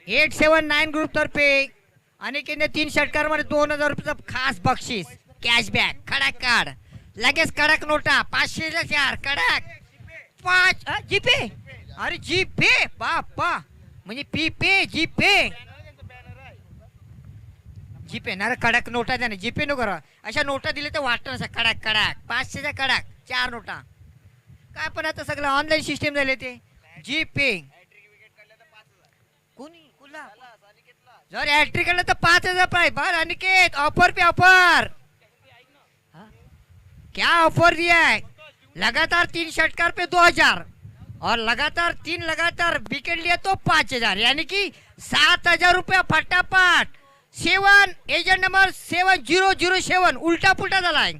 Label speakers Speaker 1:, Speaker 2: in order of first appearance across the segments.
Speaker 1: 879 group तर्फे अनेकीने 3 षटकारामध्ये 2000 रुपयाचं खास बक्षीस कॅशबॅक खडक कार्ड लगेच कडक नोटा 500 4 कडक 5 जीपे अरे जीपे बापा म्हणजे पीपे जीपे जीपे ना कडक नोटा द्या ना जीपे नको करा अशा नोटा दिल्या तर वाटतं नसा कडक कडक 500च्या कडक 4 नोटा काय पण आता सगळं ऑनलाईन सिस्टीम झाले ते जीपे कोणी कुला जर हॅट्रिक केलं तर 5000 प्राइस बार अनिकेत ऑफर पे ऑफर क्या ऑफर दिया है लगातार 3 षटकार पे 2000 और लगातार 3 लगातार विकेट लिए तो 5000 यानी कि 7000 रुपया फटाफट 7 एजंट नंबर 7007 उलटा पुलटा झालाय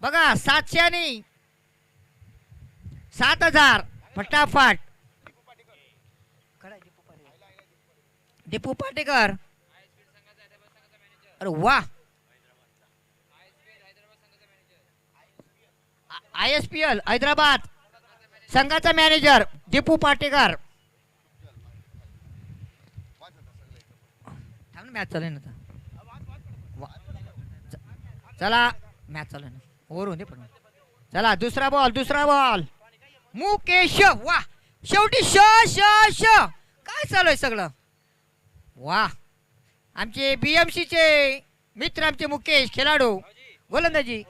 Speaker 1: बघा 700 आणि 7000 फटाफट दीपू पाटेकर अरे वाह ISPL हैदराबाद संघाचा मॅनेजर दीपू पाटेकर मॅच चालू ना चला मॅच चालू ना ओव्हर होते पण चला दुसरा बॉल मुकेश वा शेवटी श श श काय चालू आहे सगळं वा आमचे BMC चे मित्र आमचे मुकेश खेळाडू गोलंदाजी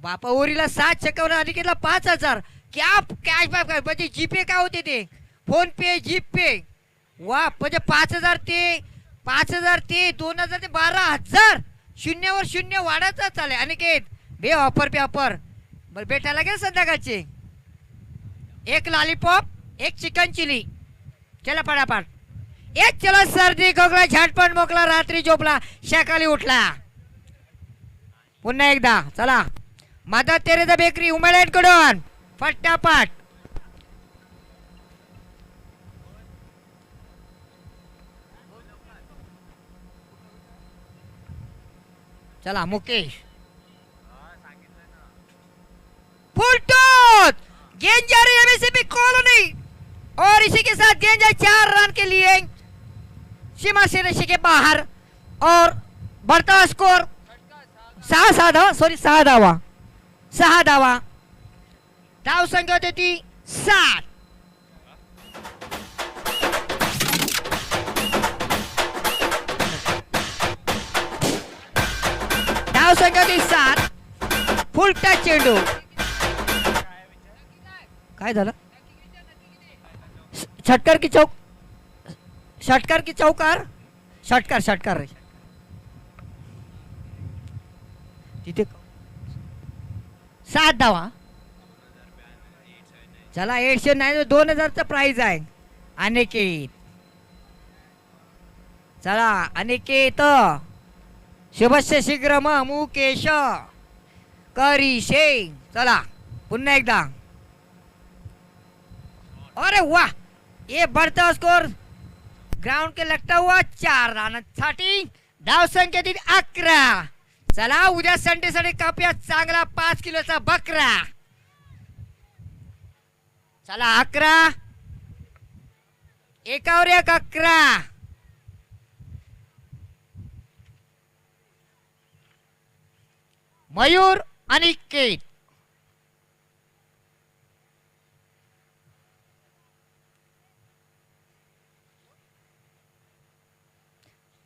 Speaker 1: बापा ओरीला 7 छक्का अनिकेतला 5000 क्या कॅश बॅक म्हणजे जीपे काय होते ते फोन पे जीपे वा म्हणजे 5000 ते 2000 ते 12000 शून्यावर शून्य वाढायचा चालेल अनिकेत बे ऑफर पे ऑफर बरं भेटायला गेलं संध्याकाळचे एक लॉलीपॉप एक चिकन चिली चला पटापट एक चला सर्दी खोकला झटपट मोकला रात्री झोपला सकाळी उठला पुन्हा एकदा चला मदर तेरेसा बेकरी उमेद कडून फटाफट चला मुकेश फुलटूथ गेंद जा रही है MSCB कॉलोनी और इसी के साथ गेंद है 4 रन के लिए सीमा से रेखा के बाहर और बढ़ता स्कोर 6 धावा धाव संख्या होती 7 धाव संख्या होती 7 फुल टच चेंडू काय झालं षटकार की चौकार षटकार तिथे 7 धावा चला 809 2000चा प्राइज आहे अनिकेत चला अनिकेत शुभस्य शीघ्रम मुकेश करीशे चला पुन्हा एकदा अरे वाह ये बढ़ता स्कोर ग्राउंड के लगता हुआ 4 रनासाठी धाव संख्या 11 चला उद्या संडे साठी कापूया चांगला 5 किलोचा बकरा चला 11 एकावर 1 11 मयूर अनिकेत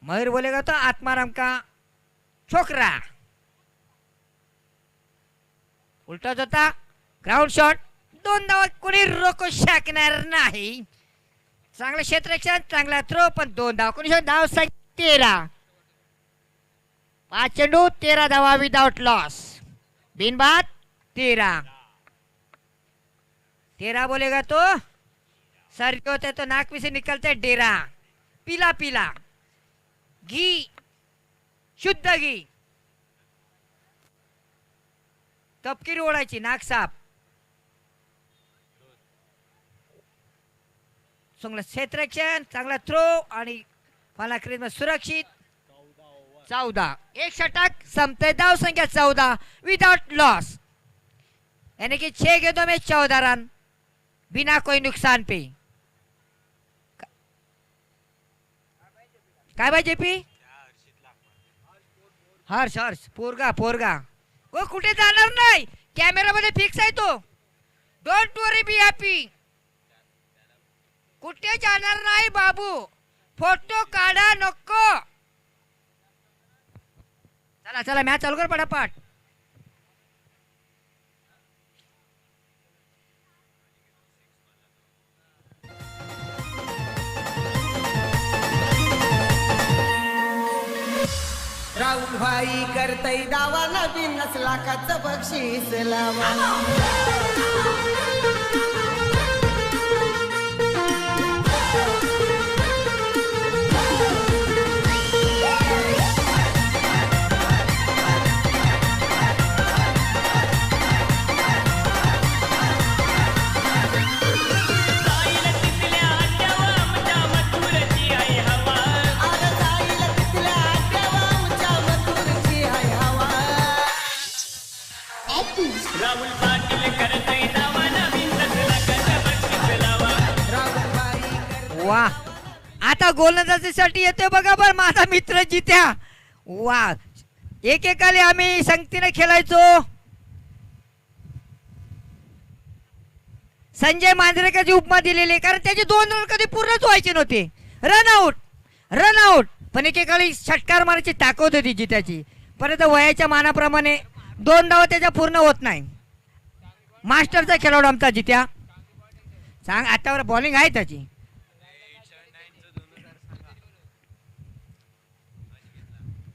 Speaker 1: मयूर बोलेगा तो आत्माराम का छोकरा उलटा होता ग्राउंड शॉट 2 धावा कोणी रोखू शकणार नाही चांगलं क्षेत्ररक्षण चांगला थ्रो पण 2 धावा कोणी धाव संख्या 13 5 चेंडू 13 धावा विदाउट लॉस बिनबाद 13 बोलेगा तो सर होते तो नाक में से निकलते डेरा पीला घी शुद्ध घी तपकिरी ओढायची नाक साफ चांगलं क्षेत्ररक्षण चांगला थ्रो आणि फलंदाजी सुरक्षित 14 एक षटक संपते धाव संख्या 14 विदाउट लॉस यानी कि 6 गेंदों में 14 रन बिना कोई नुकसान पे काय बाय जेपी? हर्ष हर्ष पोरगा पोरगा हो, कुठे जाणार नाही, कॅमेरामध्ये फिक्स आहे तो. Don't worry be happy. कुठे जाणार नाही बाबू, फोटो काढा नको. चला चला मॅच चालू कर पटापट.
Speaker 2: राहुल भाई करतय दावा, नवीन लाखाचं बक्षीस लावा.
Speaker 3: राहुल पाटील करतोय दावा, नवीन लाखाचं बक्षीस लावा.
Speaker 1: वा, आता गोलंदाजीसाठी येतोय बघा बर माझा मित्र जित्या. वा, एकेकाले आम्ही संगतीने खेळायचो. संजय मांजरेकरची उपमा दिलेली, कारण त्याचे 2 रन कधी पूर्णच व्हायचे नव्हते. रन आउट पण एकेकाळी षटकार मारायची ताकद होती जित्याची. परंतु वयाच्या मानाप्रमाणे 2 धावा त्याच्या पूर्ण होत नाही. मास्टरचा खेळाडू आमचा जित्या. सांग आतावर बॉलिंग आहे त्याची.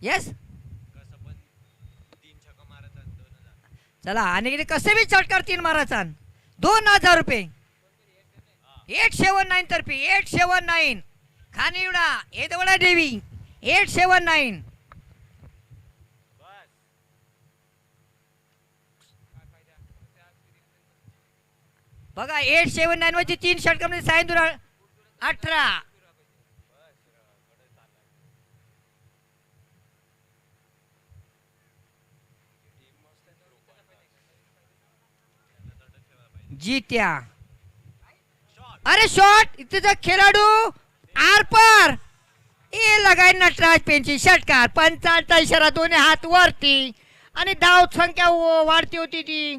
Speaker 1: येस, चला आणि कसे बी षटकार 3 मारायचा. 2000 रुपये. 879 तर्फे 879 खानिवडा येदवडा देवी 879. बघा 879 मध्ये 3 षटकामध्ये सायंदुरा 18. जीत्या. अरे शॉट इथे खेळाडू आर पार ए लगाय नटराज पेनची षटकार. 55 इशारा, दोन्ही हात वरती आणि धाव संख्या वाढती होती ती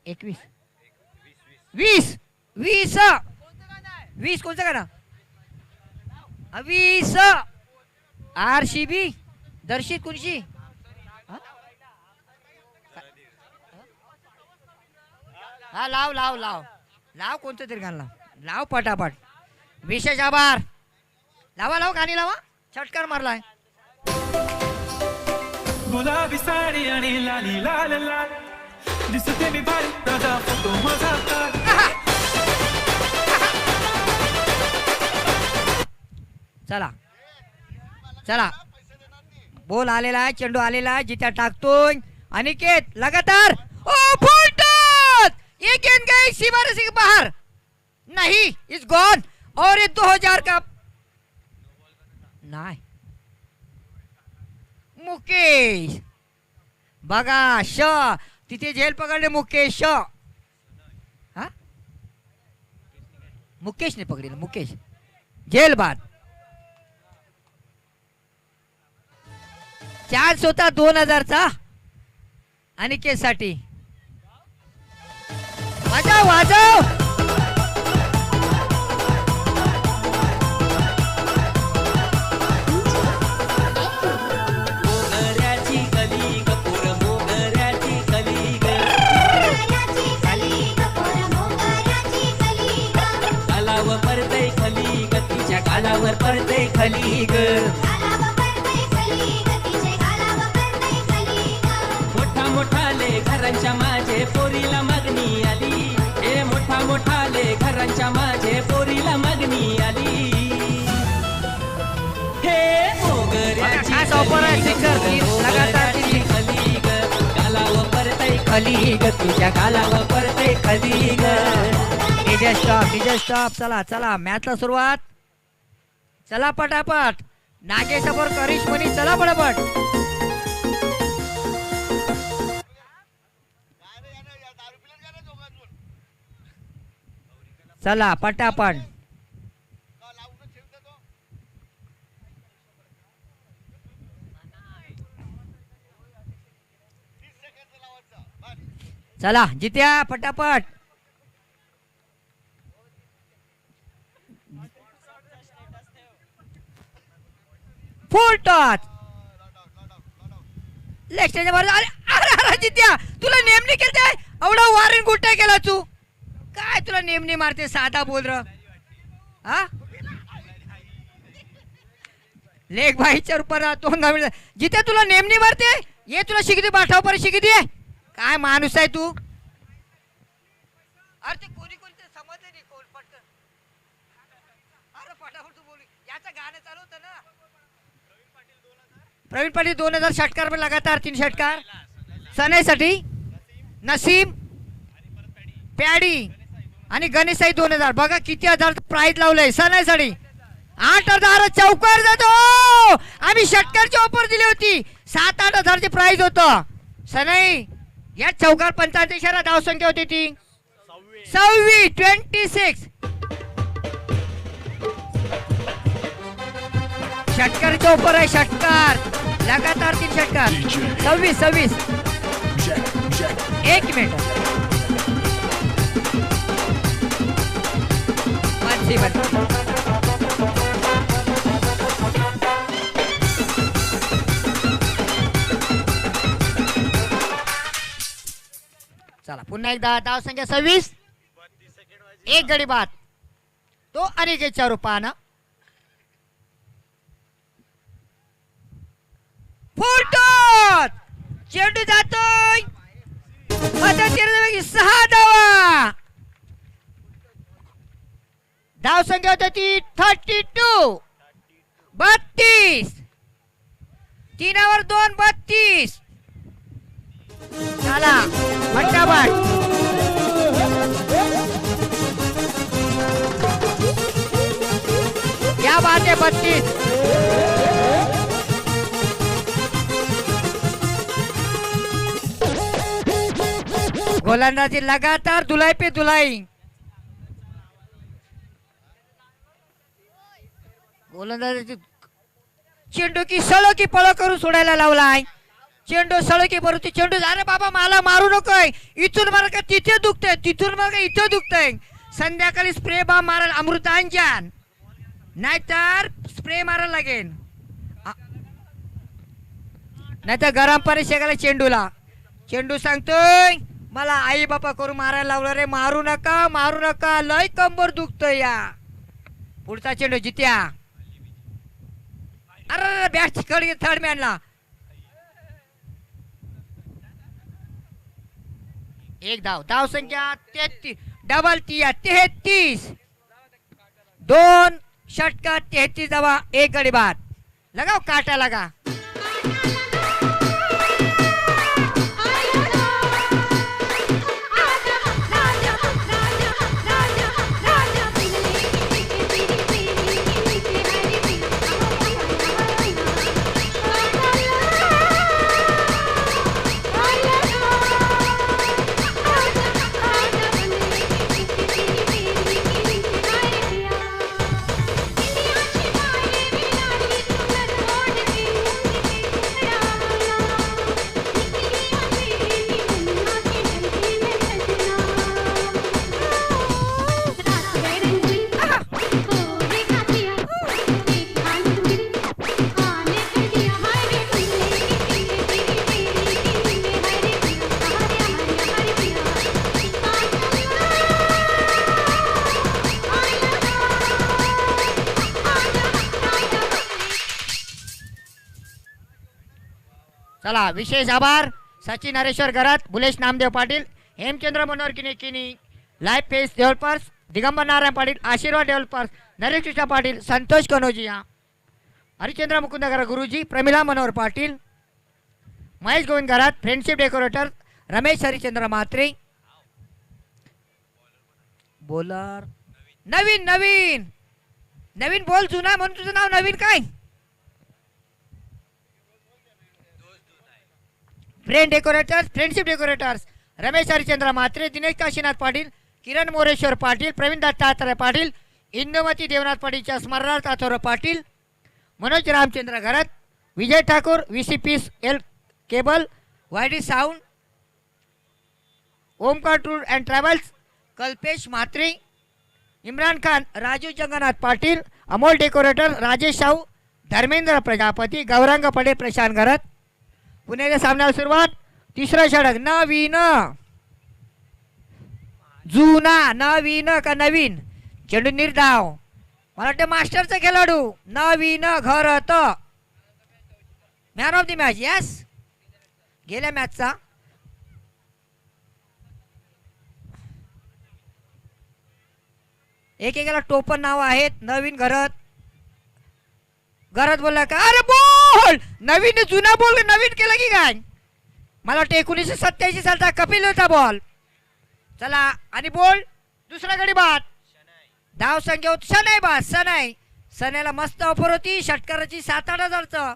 Speaker 1: 21 20 20 20 कोणतं गाणं? 20 RCB दर्शित कुणशी. हा लाव लाव लाव लाव कोणतं तरी गाणं लाव पटापट. विशेष आभार. लावा लाव गाणी लावा. षटकार मारलाय.
Speaker 4: गुलाबी साडी आणि लाली लाल लाल दिसते मी भारी, दादा फोटो माझा काढ.
Speaker 1: चला चला बोल आलेला आहे, चेंडू आलेला आहे, जित्या टाकतोय. अनिकेत लगातार ओ फुलटॉस. ये गेंद गई सीमा से बाहर, नहीं इज गॉन. और ये 2000 का नाही. मुकेश बघा श तिथे झेल पकडले मुकेश. हा मुकेश ने पकडले, मुकेश झेल बाद. चान्स होता 2000चा अनिकेत साठी. वाजव वाजव.
Speaker 3: मोगऱ्याची कली कपूर, मोगऱ्याची कली ग. गालावर पडते खली ग, तिच्या गालावर पडते खली ग. मोठा मोठाले घरांच्या माझे पोरीला मागणी आली. हे मोठा मोठाले घरांच्या माझे पोरीला मागणी आली. हे मोगऱ्याची
Speaker 1: खास ऑफर आहे, सिक्सर, लगातार
Speaker 3: मोगऱ्याची खली ग. गालावर पडते खली ग, तुझ्या गालावर पडते खली ग.
Speaker 1: DJ stop. चला चला मॅचला सुरुवात. चला पटापट. नागेशवर करिश मनी. चला पटापट. चला पटापट. चला जित्या पटापट. फुल टॉच लेक्स्टच्या बाजूला. अरे अरे अरे जित्या तुला नेमणी केलते एवढा वारीन गुट्टा केला तू काय तुला नेमणी मारते साधा बोल र हा लेख भाईच्या रूपात तोंड घालून जिथे तुला नेमणी मारते ये तुला शिकते पाठाव पर शिकते काय माणूस आहे तू. अरे ते कोणी कोणी ते समजले नाही कोण पटकन. अरे फटाफट तू बोल याचं गाणं चालू होतं ना. प्रवीण पाटील 2000 षटकार में लगातार 3 षटकार. सनईसाठी नसीम पॅडी आणि गणेशाई 2000. बघा किती हजार प्राइज लावलंय सनईसाठी. 8,000 चौकार जातो. आम्ही षटकारची ऑफर दिली होती 7-8 हजारची प्राइज होतं. सनई या चौकार 45 धावसंख्या होती ती 26. षटकारची ऑफर आहे षटकार लगातार 3 षटकार 26. एक मिनिट चला पुन्हा एकदा धावसंख्या 26. एक गडी बाद तो अनिकेतच्या रूपानं. फुलटॉस चेंडू जातोय 6 धावा. धावसंख्या होती ती 32. 32 3वर 2 32. चला फटाफट क्या बात है 32. गोलंदाजी लगातार धुलाई पे धुलाई. गोलंदाजी चेंडू की सळो की पळ करून सोडायला लावलाय. चेंडू सळो की बरोबर चेंडू. अरे बाबा मला मारू नकोय. इथून मार का तिथे दुखतंय तिथून मार का इथं दुखतंय. संध्याकाळी स्प्रे बाम माराल अमृतांजन नाहीतर स्प्रे मारायला लागेल नाहीतर गरम पाणी शेकायला चेंडूला. चेंडू सांगतोय मला आई बापा करून मारायला लावलं रे. मारू नका लय कंबर दुखतोय या. पुढचा चेंडू जित्या. अरे बॅट कड थर्ड मॅनला. एक धाव संख्या 33. डबल 33. 2 षटकार 33 धावा. एक गडी बाद. लगाओ काटा लगा. चला विशेष आभार सचिन हरेश्वर गरात, बुलेश नामदेव पाटील, हेमचंद्र मनोहर किनी, life face developers, Digambar Narayan Patil, आशीर्वाद डेव्हलपर्स, नरेश कृष्ण पाटील, संतोष कनोजिया, हरिचंद्र मुकुंद गरा गुरुजी, प्रमिला मनोहर पाटील, महेश गोविंद गरात, फ्रेंडशिप डेकोरेटर, रमेश हरिचंद्र मात्रे, बॉलर नवीन नवीन नवीन बॉल जुना म्हणून तुझं नाव नवीन काय? फ्रेंडशिप डेकोरेटर्स रमेश हरिचंद्र मात्रे, दिनेश काशीनाथ पाटील, किरण मोरेश्वर पाटील, प्रवीण दत्तात्रय पाटील, इंदुमती देवनाथ पाटीलच्या स्मरणार्थ आथोर पाटील, मनोज रामचंद्र घरत, Vijay Thakur, VCP L cable, YD sound, Omkar tour and travels, Kalpesh Mhatre, Imran Khan, Raju Jagannath Patil, Amol decorator, Rajesh Shahu, Dharmendra Prajapati, Gaurang पडे, प्रशांत घरत. पुण्याच्या सामन्याला सुरुवात. तिसरा षटक. नवीन जुना, नवीन का नवीन, चेंडू निर्धाव. मला वाटतं मास्टरचा खेळाडू, Naveen Gharat, man of the match. Yes, गेल्या मॅचचा. एकेकाला टोपण नाव आहेत. नवीन घरत, घरात बोलला का, अरे बोल नवीन जुना बोल, नवीन केलं की काय. मला वाटतं 1987 सालचा कपिल होता बॉल. चला आणि बोल दुसरा गडी बाद. धाव संख्या होती सनाई बाद. सनाईला मस्त ऑफर होती षटकाराची 7-8 हजारचं.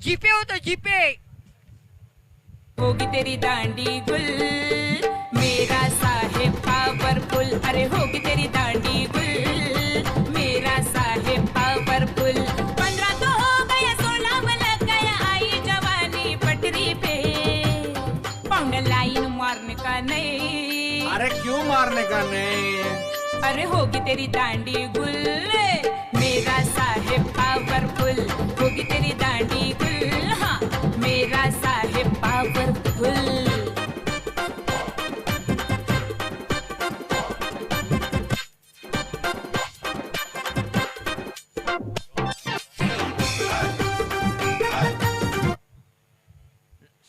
Speaker 1: जीपे होतं जीपे.
Speaker 5: होगी तेरी दांडी गुल मेरा साहेब पावरफुल. अरे होगी तेरी दांडी गुल मेरा साहेब पावरफुल. 15 तो हो गया 16 लग गया आई जवानी पटरी पे. पाउंड लाइन मारने का नहीं.
Speaker 6: अरे क्यों मारने का नहीं.
Speaker 5: अरे होगी तेरी दांडी गुल मेरा साहेब पावरफुल. होगी तेरी दांडी गुल हाँ मेरा साहेब पावरफुल.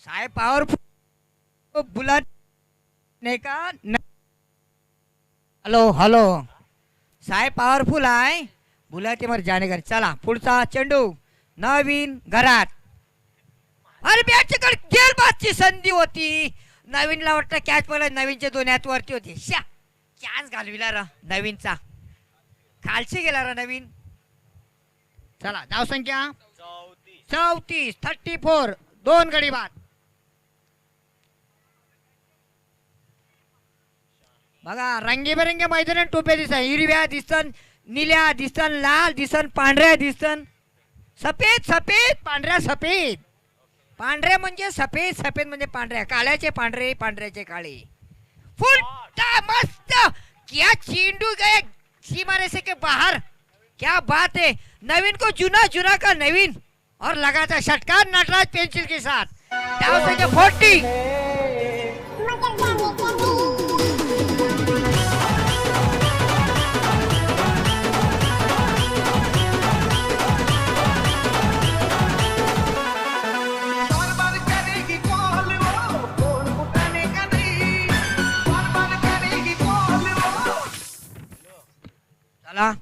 Speaker 1: साहेब पॉवरफुल बुलट नाही का. हॅलो हॅलो, साहेब पॉवरफुल आहे बुलट मर जाणे घर. चला पुढचा चेंडू. नवीन घरात. अरे बॅटच्याकडे गेल बादची संधी होती. नवीनला वाटतं कॅच पडला. नवीनच्या 2 हात वरती होते. शा कॅच घालविला र नवीनचा. खालची गेला र नवीन. चला धाव संख्या 34. 34. 2 गडी बाद. बघा रंगीबेरंगी मैदान टोप्या दिसतात. हिरव्या दिसन, निळ्या दिसन, लाल दिसन, पांढऱ्या दिसन, सफेद सफेद, पांढऱ्या सफेद. पांढऱ्या म्हणजे सफेद, सफेद म्हणजे पांढऱ्या, काळ्याचे पांढरे, पांढऱ्याचे काळे. फुल मस्त. क्या चेंडू गए सीमारे से के बाहर. क्या बात है. नवीन को जुना, जुना का नवीन. और लगातार षटकार नटराज पेंसिल के साथ. धाव संख्या 40.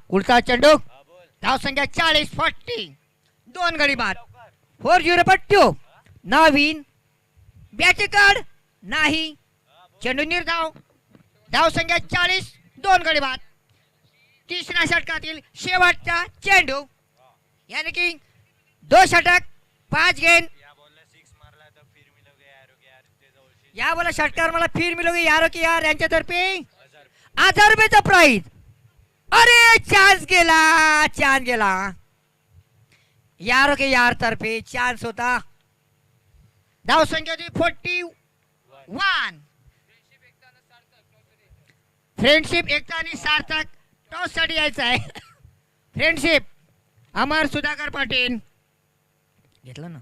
Speaker 1: पुढचा चेंडू. धाव संख्या 40. 40. 2 गडी बाद. 4-0 पट्ट्यो. नवीन बॅटकार्ड नाही. चेंडू निर्धाव. धाव संख्या 40. 2 गडी बाद. तिसऱ्या षटकातील शेवटचा चेंडू. यानी की 2 षटक 5 गेंद. या बोला षटकार मला फिर मिलोगे यारो की यार यांच्यातर्फे 1000 रुपयाचा प्राइज. अरे चान्स गेला, चान्स गेला. यारो के यार तर्फे चान्स होता. धाव संख्या होती 41. फ्रेंडशिप एकता आणि सार्थक टॉस साठी यायचं आहे. फ्रेंडशिप अमर सुधाकर पाटील घेतलं ना.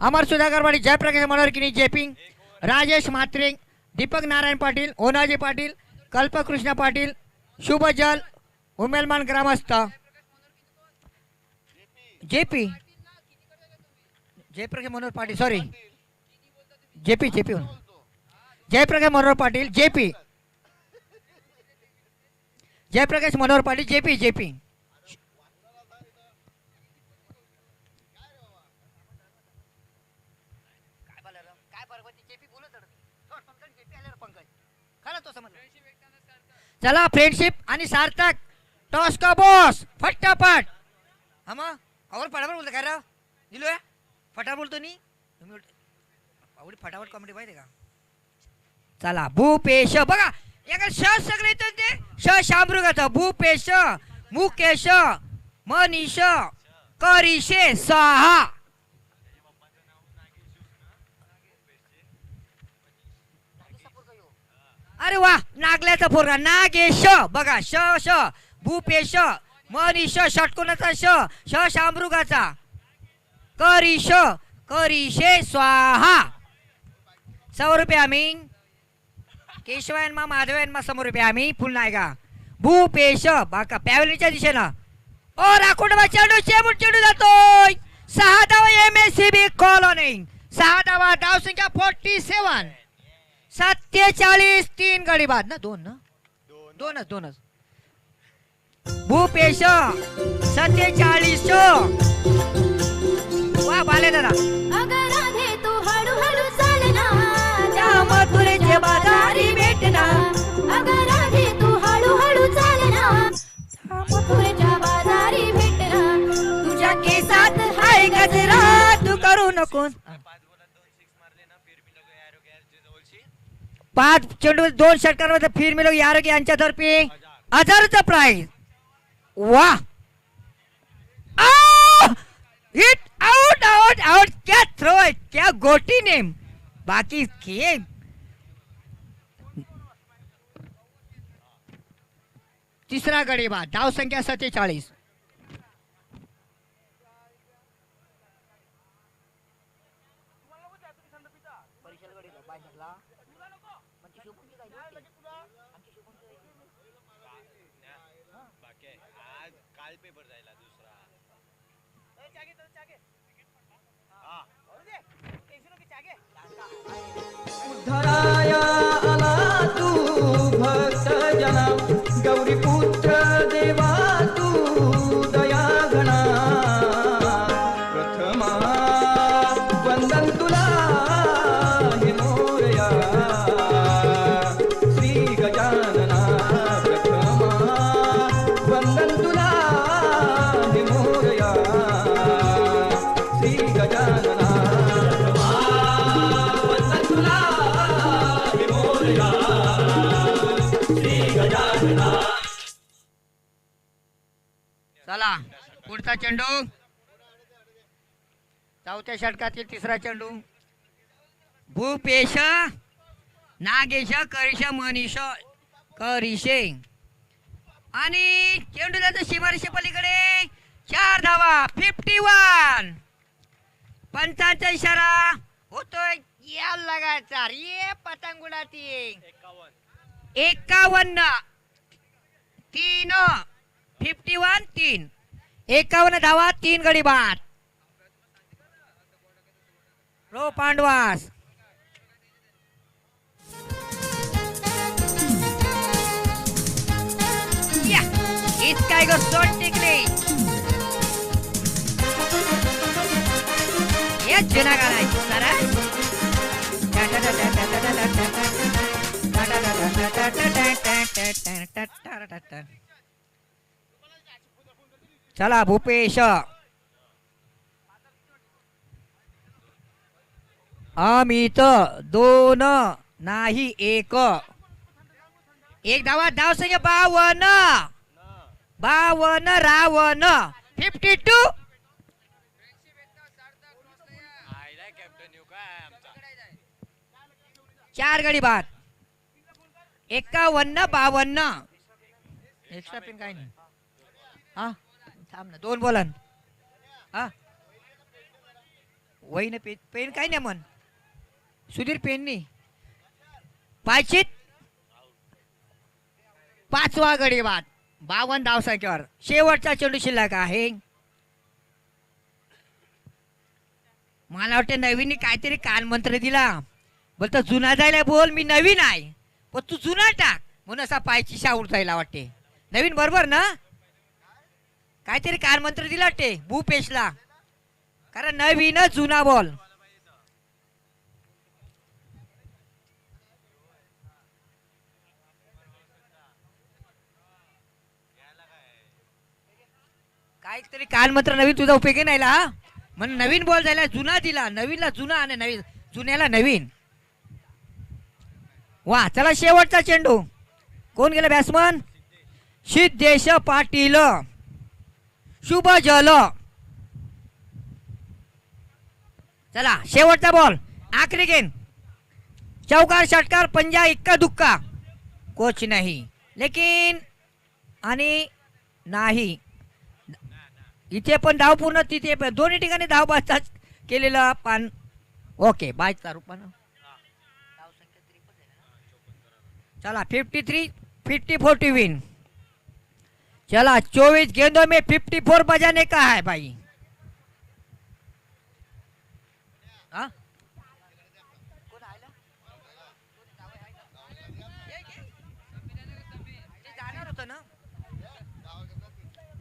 Speaker 1: अमर सुधाकर पाटील, जयप्रकाश मनोहरकिनी, जेपिंग, राजेश म्हात्रे, दीपक नारायण पाटील, ओनाजी पाटील, कल्पकृष्ण पाटील, शुभजल, उमेलमान ग्रामस्थ, JP Jayprakash Manohar Patil, sorry JP Jayprakash Manohar Patil, JP Jayprakash Manohar Patil, JP चला फ्रेंडशिप आणि सार्थक टॉस का बॉस फटाफट. हा मग कवर फटाफट बोलतो काय राव दिलो या फटाफट बोलतो नी तुम्ही आवडी फटाफट कॉमेडी पाहिजे का. चला भूपेश बघा याकडे श सगळे येतात ते श शामृगाचा भूपेश मुकेश मनीष करिशे सहा. अरे वा नागल्याचा पोरगा नागेश बघा श श भूपेश मनीष षटकोनाचा श शामृगाचा करीश करीशे स्वाहा 100 रुपये आम्ही केशवायनमा माधवायनमा 100 रुपये आम्ही फुल नाही का भूपेश बाका पॅव्हलिनच्या दिशेनं ओ राखोडबा चेंडू चेंडू जातोय 6 धावा MSCB कॉलनी 6 धावा धाव संख्या 47 47 3 गडी बाद ना दोनच भूपेश 47 वा बाले दादा
Speaker 7: अगं राधे तू हळूहळू चालना
Speaker 1: त्या मथुरेच्या बाजारी भेटना
Speaker 7: अगं राधे तू हळूहळू चालना मथुरेच्या बाजारी भेटना
Speaker 1: तुझ्या केसात हाय गजरा तू करू नको 5 चेंडू 2 षटकांमध्ये फिर मिलो यार के यांच्या तर्फे 1000चा प्राइज वा हिट आउट क्या थ्रो है क्या गोटी ने बाकी के तिसरा गडी बाद धाव संख्या 47
Speaker 3: उद्धराया आला तू भक्त जना गौरीपुत्र देवा तू दया घना प्रथमा वंदन तुला हे मोरया श्री गजानना प्रथमा वंदन तुला हे मोरया श्री गजानना
Speaker 1: चला पुढचा चेंडू चौथ्या षटकातील तिसरा चेंडू भूपेश नागेश करीश मनीष करीशे आणि चेंडू जातो सीमारेषे पलीकडे 4 धावा 51 पंचांचा इशारा होतोय याल लागायचा ये पतंग उडाती 51 3 51 3 51 धावा 3 गडी बाद रो पांडवास या इस काय गो शॉट टिकले ये जुना गाणं आहे सरा चला भूपेश अमित 2 नाही 1 धावा धाव संख्या 52 रावण 52 4 गडी बाद 51 52 एक्स्ट्रा पिन काय नाही हा थांब ना 2 बोलन हा वहीने पेन काय नाही मन सुधीर पेन नाही पायचित 5वा गडी बाद 52 धाव संख्येवर शेवटचा चेंडू शिल्लक आहे मला वाटतं नवीन काहीतरी कानमंत्र दिला बोलतो जुना जायला बोल मी नवीन आहे पण तू जुना टाक म्हणून असा पायची शाऊर जायला वाटते नवीन बरोबर ना काहीतरी कानमंत्र दिला वाटते भूपेशला कारण नवीन जुना बोल काहीतरी कानमंत्र नवीन तुझा उपयोगी नाही ला म्हणून नवीन बोल जायला जुना दिला नवीनला जुना आणि नवीन जुन्याला नवीन वा चला शेवटचा चेंडू कोण गेला बॅट्समन सिद्धेश पाटील शुभ जल चला शेवटचा बॉल आखरी गेंद चौकार षटकार पंजा इक्का दुक्का कोच नहीं लेकिन आणि नाही इथे पण धाव पूर्ण तिथे पण दोन्ही ठिकाणी धाव बाचाच केलेला पान ओके बायचा रूपानं चला 53-50 विन चला 24 गेंदों में 54 बजाने का है भाई हाँ? जाणार होतं ना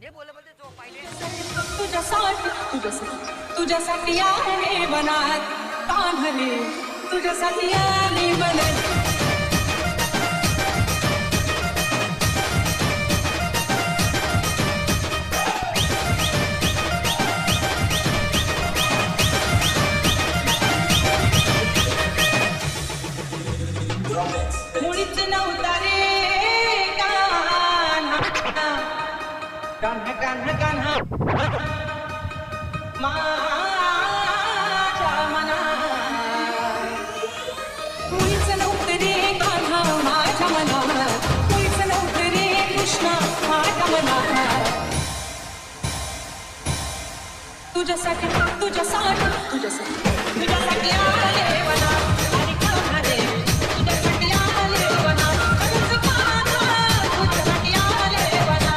Speaker 1: हे बोल बोलते जो पहिले
Speaker 5: तुझ्यासाठी आले बनात कान्हले तुझ्यासाठी आले बनात मुळीच नव्हता रे कान्हा कान्हा कान्हा माझ्या मनात मुळीच नव्हतं रे कान्हा माझ्या मनात मुळीच नव्हतं रे कृष्णा माझ्या मनात तुझ्यासाठी तुझ्यासाठी तुझ्यासाठी तुझ्यासाठी आले मला आणि कान्हा रे तुझ्यासाठी आले मला तुझ्यासाठी आले मला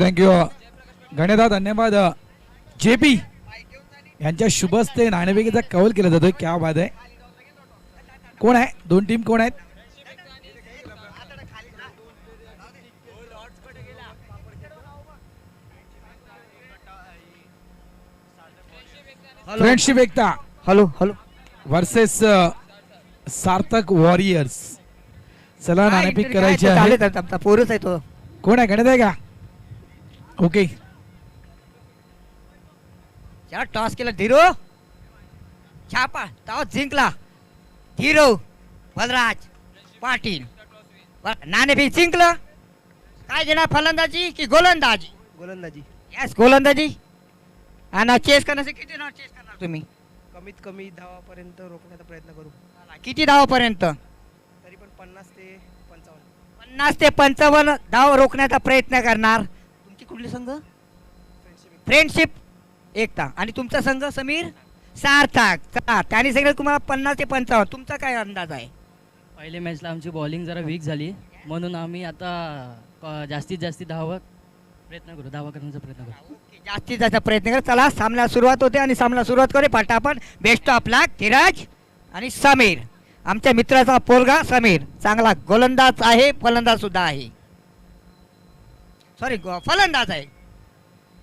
Speaker 8: थँक्यू गणेशदा धन्यवाद JP यांच्या शुभ हस्ते नाणेफेकीचा कौल केला जातोय क्या बात आहे कोण आहे दोन टीम कोण आहेत फ्रेंडशिप एकता
Speaker 1: हॅलो हॅलो
Speaker 8: वर्सेस सार्थक वॉरियर्स चला नाणेफेक करायची आहे
Speaker 1: पोरच आहे तो
Speaker 8: कोण आहे गणेश आहे का ओके
Speaker 1: चला टॉस केला धीरो छापा टॉस जिंकला धीरो बलराज पाटील नाणेफेक जिंकलं काय देणार फलंदाजी की गोलंदाजी
Speaker 2: गोलंदाजी
Speaker 1: यस गोलंदाजी आणि चेस करण्यासाठी किती रन चेस करणार तुम्ही
Speaker 2: कमीत कमी धावापर्यंत रोखण्याचा प्रयत्न करू
Speaker 1: किती धावापर्यंत
Speaker 2: तरी पण 50 ते 55
Speaker 1: 50 ते 55 धाव रोखण्याचा प्रयत्न करणार तुमची कुठली संघ फ्रेंडशिप एकता आणि तुमचा संघ समीर सार्थक चला त्यांनी सगळं तुम्हाला 50 ते 55 तुमचा काय अंदाज आहे
Speaker 9: पहिल्या मॅचला आमची बॉलिंग जरा वीक झाली म्हणून आम्ही आता जास्तीत जास्त धावा करण्याचा प्रयत्न करू
Speaker 1: जास्तीत जास्त प्रयत्न कर चला सामना सुरुवात होते आणि सामना सुरुवात करे फटाफट बेस्ट ऑफ लक धीरज आणि समीर आमच्या मित्राचा पोरगा समीर चांगला गोलंदाज आहे फलंदाज सुद्धा आहे सॉरी फलंदाज आहे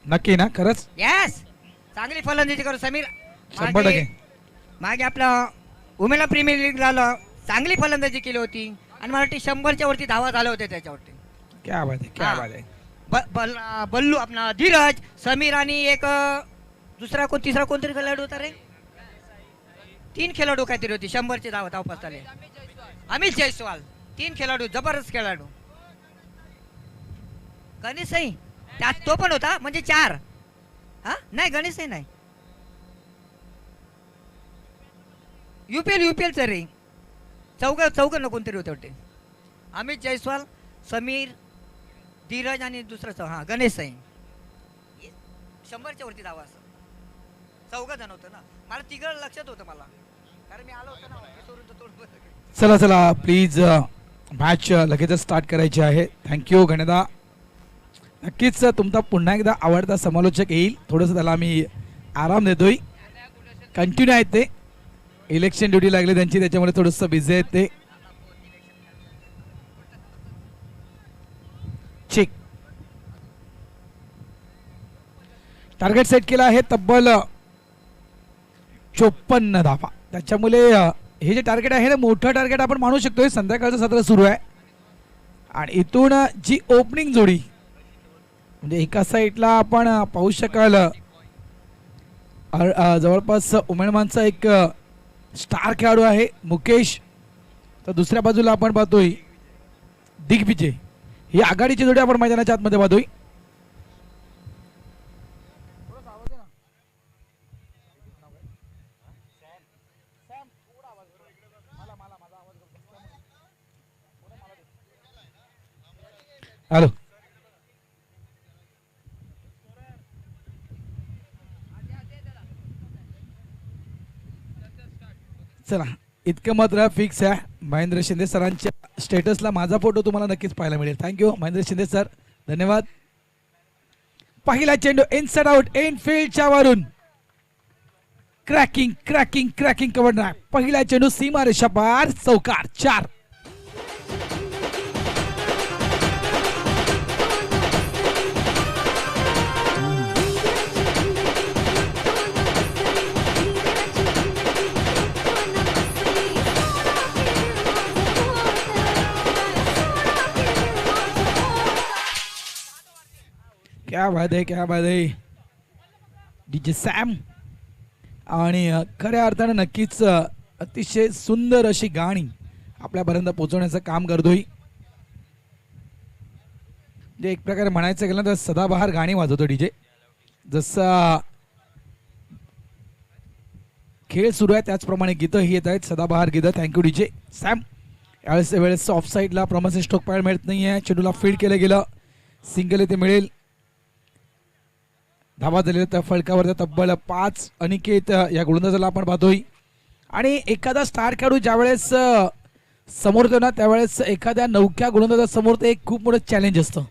Speaker 8: नक्की ना खरंच
Speaker 1: यस चांगली फलंदाजी करू समीर
Speaker 8: 100%
Speaker 1: मागे आपला उमेला प्रीमियर लीगला चांगली फलंदाजी केली होती आणि मला वाटते 100च्या वरती धावा झाल्या होत्या त्याच्यावरती
Speaker 8: क्या बात आहे क्या
Speaker 1: हा.
Speaker 8: बात आहे
Speaker 1: बल्लू आपला धीरज समीर आणि एक दुसरा तिसरा कोणतरी खेळाडू होता रे 3 खेळाडू काहीतरी होती 100चे धाव पसताले अमित जयस्वाल 3 खेळाडू जबरदस्त खेळाडू गणेशही त्यात तो पण होता म्हणजे 4 हा नाही गणेशही नाही युपीएल च रे चौघ न कोणतरी होते वाटते अमित जयस्वाल समीर धीरज आणि दुसरं हा गणेश आहे 100च्या वरती धावा असं 4 जण होतं ना मला तिघं लक्षात होतं मला कारण मी आलो होतो ना
Speaker 8: चला चला प्लीज मॅच लगेच स्टार्ट करायची आहे थँक्यू गणेदा नक्कीच तुमचा पुन्हा एकदा आवडता समालोचक येईल थोडंसं त्याला आम्ही आराम देतोय कंटिन्यू आहेत ते इलेक्शन ड्युटी लागली त्यांची त्याच्यामुळे थोडंसं बिझी आहेत ते चेक टार्गेट सेट केला आहे तब्बल 54 धावा त्याच्यामुळे हे जे टार्गेट आहे ना मोठं टार्गेट आपण मानू शकतोय संध्याकाळचं सत्र सुरू आहे आणि इथून जी ओपनिंग जोडी म्हणजे एका साईडला आपण पाहू शकाल जवळपास उमेदमानचा एक स्टार खेळाडू आहे मुकेश, तर दुसऱ्या बाजूला आपण पाहतोय दिग्विजय. ही आघाडीची जोडी आपण मैदानाच्या आतमध्ये पाहतोय. हॅलो, चला इतकं मात्र फिक्स आहे. महेंद्र शिंदे सरांच्या स्टेटसला माझा फोटो तुम्हाला नक्कीच पाहायला मिळेल. थँक्यू महेंद्र शिंदे सर, धन्यवाद. पहिला चेंडू इनसाइड आउट इन फील्डच्या वरून क्रॅकिंग क्रॅकिंग क्रॅकिंग कव्हर. पहिला चेंडू सीमा रेषा पार, चौकार 4. क्या बात आहे, क्या बात आहे डीजे सॅम. आणि खऱ्या अर्थानं नक्कीच अतिशय सुंदर अशी गाणी आपल्यापर्यंत पोहोचवण्याचं काम करतोय. जे एक प्रकारे म्हणायचं गेलं तर सदाबहार गाणी वाजवतो डीजे. जसा खेळ सुरू आहे त्याचप्रमाणे गीतंही येत आहेत, सदाबहार गीतं. Thank you DJ Sam. वेळेस ऑफ साईडला प्रॉमिसिंग स्ट्रोक पाहायला मिळत नाहीये. चेंडूला फील्ड केलं गेलं, सिंगल इथे मिळेल. धावा झालेल्या त्या फलकावर तब्बल 5 अनिकेत या गोलंदाजाला आपण पाहतोय. आणि एखादा स्टार खेळाडू ज्यावेळेस समोर येतो ना त्यावेळेस एखाद्या नवख्या गोलंदाजासमोर ते एक खूप मोठं चॅलेंज असतं.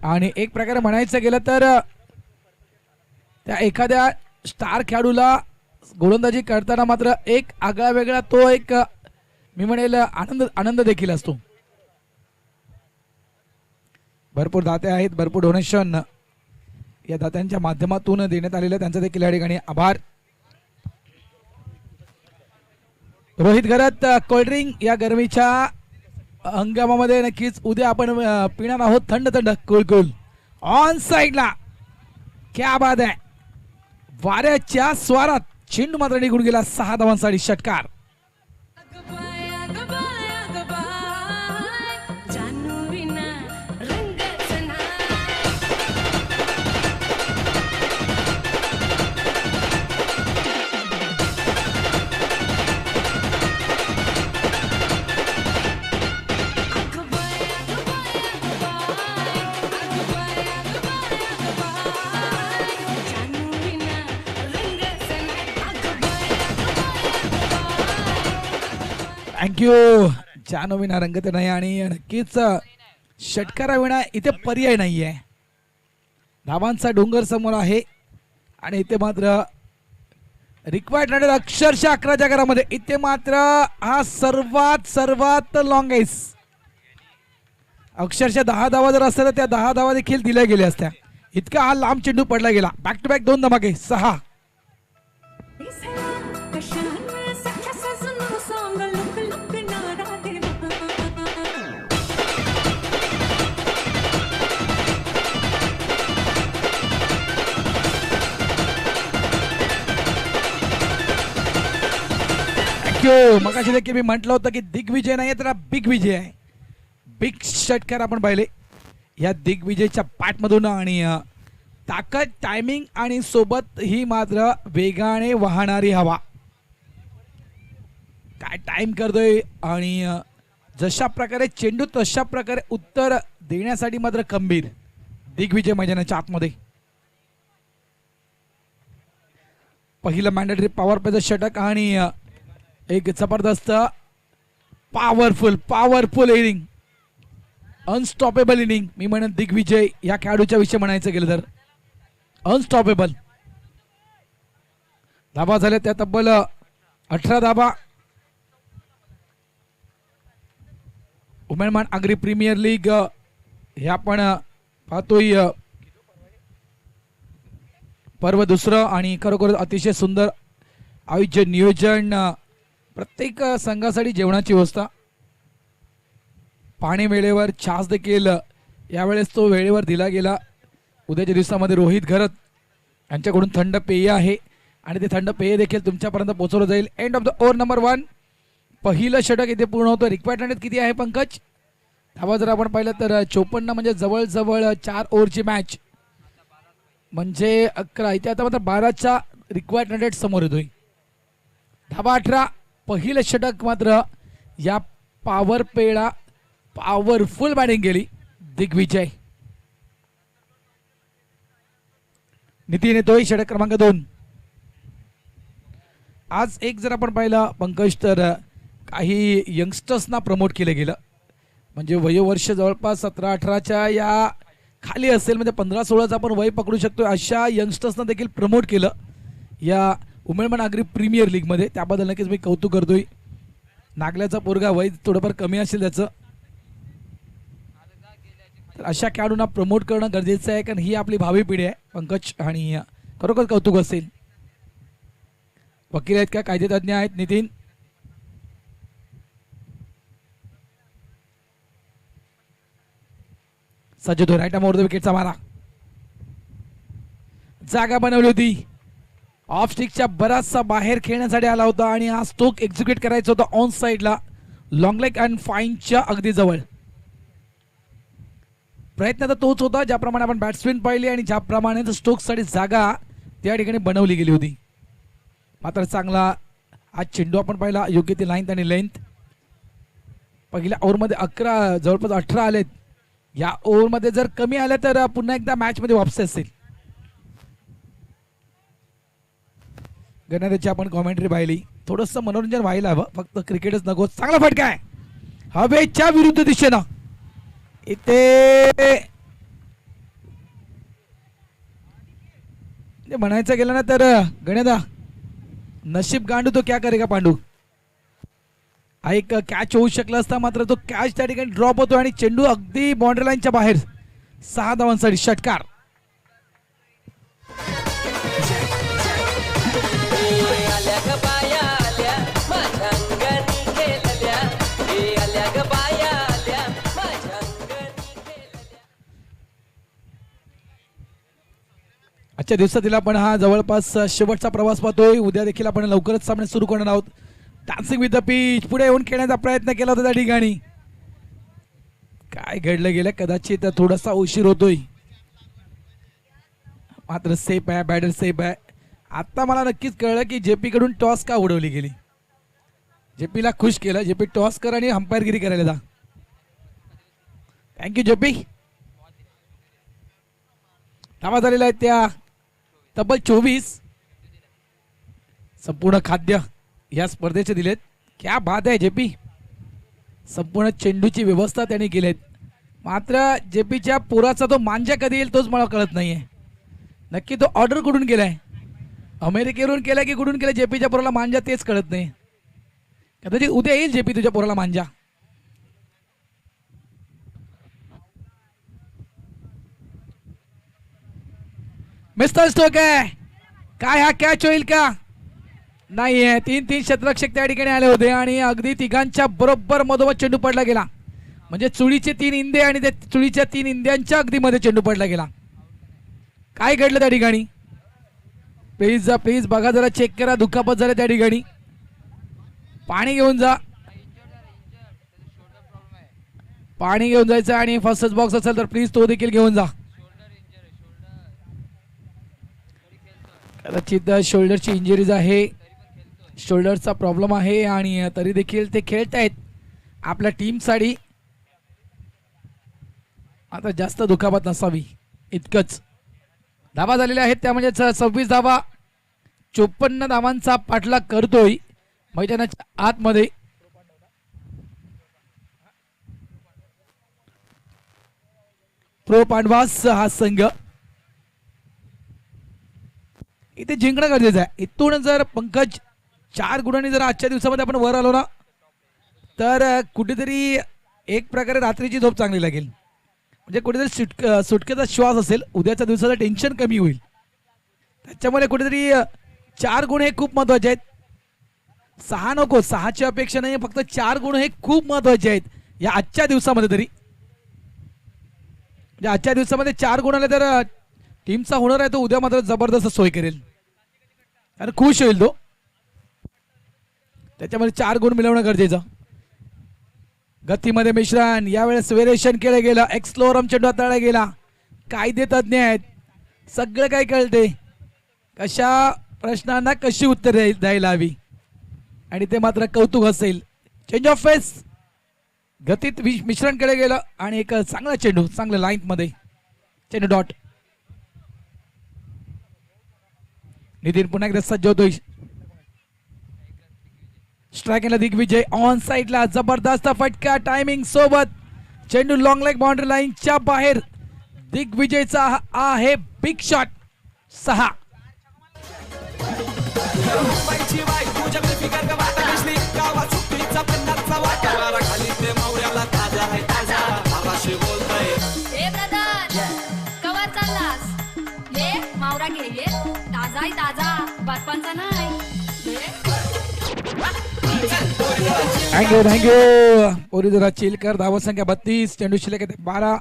Speaker 8: आणि एक प्रकारे म्हणायचं गेलं तर त्या एखाद्या स्टार खेळाडूला गोलंदाजी करताना मात्र एक आगळा वेगळा तो एक मी म्हणेल आनंद देखील असतो. भरपूर दाते आहेत, भरपूर डोनेशन या दात्यांच्या माध्यमातून देण्यात आलेलं, त्यांचा देखील या ठिकाणी आभार. रोहित घरात कोल्ड्रिंक या गरमीच्या हंगामामध्ये नक्कीच उद्या आपण पिणार आहोत थंड थंड कूल कूल. ऑन साईडला क्या बात आहे, वाऱ्याच्या स्वारात चेंडू मात्र निघून गेला. 6 धावांसाठी षटकार. थँक्यू. जानोविना रंगत नाही आणि नक्कीच षटकाराविना इथे पर्याय नाहीये. धावांचा डोंगर समोर आहे आणि इथे मात्र रिक्वायर्ड रन अक्षरशः 11च्या घरामध्ये. इथे मात्र हा सर्वात लॉंग आईस. अक्षरशः 10 धावा जर असत्या तर त्या 10 धावा देखील दिल्या गेल्या असत्या. इतका हा लांब चेंडू पडला गेला. बॅक टू बॅक 2 धमाके 6. मगाशी देखील मी म्हटलं होतं की दिग्विजय नाही तर बिग विजय आहे. बिग षटकार आपण पाहिले या दिग्विजयच्या पाठमधून. आणि ताकद, टायमिंग आणि सोबत ही मात्र वेगाने वाहणारी हवा. काय टाइम करतोय आणि जशा प्रकारे चेंडू तशा प्रकारे उत्तर देण्यासाठी मात्र खंबीर दिग्विजय मैदानाच्या आतमध्ये. पहिलं मॅन्डेटरी पॉवर प्लेचं षटक आणि एक जबरदस्त पॉवरफुल इनिंग, अनस्टॉपेबल इनिंग. मी म्हणत दिग्विजय या खेळाडूच्या विषयी म्हणायचं गेलं तर अनस्टॉपेबल. धाबा झाल्या त्या तब्बल 18 धाबा. उमेदमान आगरी प्रीमियर लीग हे आपण पाहतोय पर्व दुसरं. आणि खरोखर अतिशय सुंदर आयोजन, नियोजन, प्रत्येक संघासाठी जेवणाची व्यवस्था, पाणी वेळेवर, छास देखील यावेळेस तो वेळेवर दिला गेला. उद्याच्या दिवसामध्ये रोहित घरत यांच्याकडून थंड पेय आहे आणि ते थंड पेय देखील तुमच्यापर्यंत पोहोचवलं जाईल. End of the over number 1. पहिलं षटक इथे पूर्ण होतं. रिक्वायरमेंट किती आहे पंकज? धावा जर आपण पाहिलं तर 54 म्हणजे जवळजवळ 4 ओव्हरची मॅच म्हणजे 11. इथे आता मात्र 12च्या रिक्वायर्ड समोर येतोय. धावा 18. पहिलं षटक मात्र या पॉवर पेला पॉवरफुल बॅटिंग केली दिग्विजय. नितीन येतोय षटक क्रमांक 2. आज एक जर आपण पाहिलं पंकज तर काही यंगस्टर्सना प्रमोट केलं गेलं म्हणजे वयोवर्ष जवळपास 17-18च्या या खाली असेल म्हणजे 15-16चं आपण वय पकडू शकतो अशा यंगस्टर्सना देखील प्रमोट केलं या उमेळमन आगरी प्रीमियर लीगमध्ये. त्याबद्दल नक्कीच मी कौतुक करतोय. नागल्याचा पोरगा वय थोडंफार कमी असेल त्याचं तर अशा खेळाडूंना प्रमोट करणं गरजेचं आहे कारण ही आपली भावी पिढी आहे पंकज आणि खरोखर कौतुक असेल. वकील आहेत का कायदेतज्ञ आहेत नितीन? सज्ज तो राईट मोर द विकेटचा मारा. जागा बनवली होती. ऑफ स्टिकच्या बराचसा बाहेर खेळण्यासाठी आला होता आणि हा स्ट्रोक एक्झिक्यूट करायचा होता ऑन साईडला लॉंग लेग अँड फाईनच्या अगदी जवळ. प्रयत्न तर तोच होता ज्याप्रमाणे आपण बॅट्समॅन पाहिली आणि ज्याप्रमाणे स्ट्रोकसाठी जागा त्या ठिकाणी बनवली गेली होती. मात्र चांगला आज चेंडू आपण पाहिला योग्य ती लाईन आणि लेंथ. पहिल्या ओव्हरमध्ये 11 जवळपास 18 आलेत. या ओव्हरमध्ये जर कमी आले तर पुन्हा एकदा मॅचमध्ये वापसी असेल. गणराज्याची आपण कॉमेंट्री पाहिली. थोडंसं मनोरंजन व्हायला हवं फक्त क्रिकेटच नको. चांगला फटका आहे हवेच्या विरुद्ध दिशेनं. इथे म्हणायचं गेलं ना तर गणेदा नशीब गांडू तो क्या करेगा पांडू. हा एक कॅच होऊ शकला असता मात्र तो कॅच त्या ठिकाणी ड्रॉप होतो आणि चेंडू अगदी बाउंड्री लाईनच्या बाहेर. 6 धावांसाठी षटकार. आजच्या दिवसातील आपण हा जवळपास शेवटचा प्रवास पाहतोय. उद्या देखील आपण लवकरच सामने सुरू करणार आहोत. डान्सिंग विथ द पिच पुढे येऊन खेळण्याचा प्रयत्न केला होता त्या ठिकाणी. काय घडलं गेलं कदाचित थोडासा उशीर होतोय मात्र सेफ आहे. बॅटर सेफ आहे. आता मला नक्कीच कळलं की जेपी कडून टॉस का उडवली गेली. जेपीला खुश केलं. जेपी टॉस कर आणि अंपायरगिरी करायला जा. Thank you JP. धावा झालेला आहे त्या तब्बल 24. संपूर्ण खाद्य या स्पर्धेचे दिलेत. क्या बात आहे जेपी. संपूर्ण चेंडूची व्यवस्था त्यांनी केलीत. मात्र जेपीच्या पोराचा तो मांजा कधी येईल तोच मला कळत नाहीये. नक्की तो ऑर्डर कुठून केलाय अमेरिकेवरून केलाय की कुठून केलाय जेपीच्या पोराला मांजा तेच कळत नाही. कदाचित उद्या येईल जेपी तुझ्या पोराला मांजा. मिस्टर स्टोक आहे काय हा कॅच होईल का नाहीये. 3 क्षेत्ररक्षक त्या ठिकाणी आले होते आणि अगदी तिघांच्या बरोबर मधोमध चेंडू पडला गेला म्हणजे चुळीचे 3 इंदे आणि त्या चुळीच्या 3 इंद्यांच्या अगदी मध्ये चेंडू पडला गेला. काय घडलं त्या ठिकाणी प्लीज बघा जरा चेक करा. दुखापत झाले त्या ठिकाणी. पाणी घेऊन जा. पाणी घेऊन जायचं आणि फर्स्ट बॉक्स असेल तर प्लीज तो देखील घेऊन जा. कदाचित शोल्डरची इंजुरीज आहे. शोल्डरचा प्रॉब्लेम आहे आणि तरी देखील ते खेळत आहेत आपल्या टीमसाठी. आता जास्त दुखापत नसावी इतकंच. धावा झालेल्या आहेत त्या म्हणजे 26 धावा. 54 धावांचा पाठलाग करतोय मैदानाच्या आतमध्ये. प्रो पांडवास हा संघ इथे जिंकणं गरजेचं आहे. इथून जर पंकज 4 गुणांनी जर आजच्या दिवसामध्ये आपण वर आलो ना तर कुठेतरी एक प्रकारे रात्रीची झोप चांगली लागेल. म्हणजे कुठेतरी सुटकेचा श्वास असेल. उद्याच्या दिवसाचं टेन्शन कमी होईल. त्याच्यामुळे कुठेतरी 4 गुण हे खूप महत्वाचे आहेत. 6 नको. 6ची अपेक्षा नाही फक्त 4 गुण हे खूप महत्वाचे आहेत या आजच्या दिवसामध्ये तरी. म्हणजे आजच्या दिवसामध्ये 4 गुण आले तर टीमचा होणार आहे तो उद्या मात्र जबरदस्त सोय करेल आणि खुश होईल तो. त्याच्यामध्ये 4 गुण मिळवणं गरजेचं. गतीमध्ये मिश्रण, यावेळेस व्हेरिएशन केलं गेलं, एक्सप्लोरम चेंडू हाताळला गेला. कायदे तज्ञ आहेत, सगळं काही कळते कशा प्रश्नांना कशी उत्तर द्यायला हवी आणि ते मात्र कौतुक असेल. चेंज ऑफ फेस, गतीत मिश्रण केलं गेलं आणि एक चांगला चेंडू, चांगल्या लाईन मध्ये चेंडू डॉट. नितीन पुन्हा एकदा सज्ज होतोय. स्ट्रायकिंगला दिग्विजय, ऑन साइडला जबरदस्त फटका टायमिंग सोबत. चेंडू लॉंग लेग बाउंड्री लाईनच्या बाहेर. दिग्विजयचा आहे बिग शॉट. 6.
Speaker 7: ए ब्रदर, कवर चाललास? ये मावरा घे, ये ताजा ताजा, बर्फांचा नाही.
Speaker 8: थँक्यू. पोरी जरा चिल कर. धावा संख्या 32, चेंडू शिल्लक आहे 12